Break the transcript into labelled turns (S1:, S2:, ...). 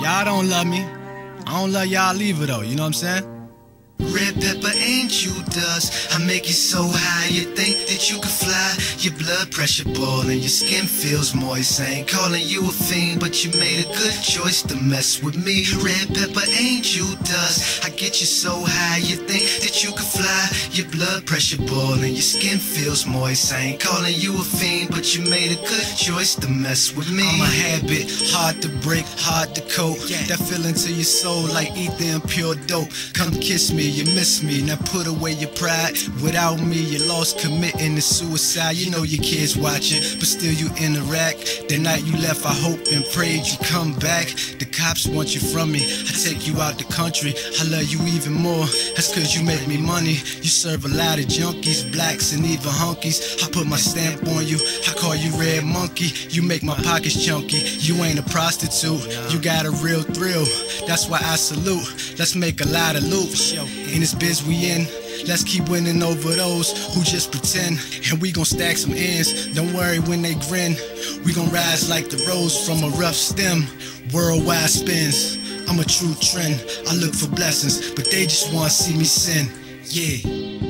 S1: Y'all don't love me. I don't love y'all either though, you know what I'm saying?
S2: Red pepper ain't you dust. I make you so high you think that you can fly. Your blood pressure boiling, your skin feels moist. I ain't calling you a fiend, but you made a good choice to mess with me. Red pepper ain't you dust. I get you so high you think that you can fly. Your blood pressure boiling, your skin feels moist. I ain't calling you a fiend, but you made a good choice to mess with me.
S1: I'm a habit, hard to break, hard to cope. That feeling to your soul like ether and pure dope. Come kiss me, you miss me, now put away your pride. Without me, you're lost, committing to suicide. You know your kids watching, but still you interact. The night you left, I hoped and prayed you come back. The cops want you from me, I take you out the country. I love you even more, that's cause you make me money. You serve a lot of junkies, blacks and even hunkies. I put my stamp on you, I call you Red Monkey. You make my pockets chunky, you ain't a prostitute. You got a real thrill, that's why I salute. Let's make a lot of loot. In this biz we in, let's keep winning over those who just pretend. And we gon' stack some ends, don't worry when they grin. We gon' rise like the rose from a rough stem. Worldwide spins, I'm a true trend. I look for blessings, but they just wanna see me sin. Yeah.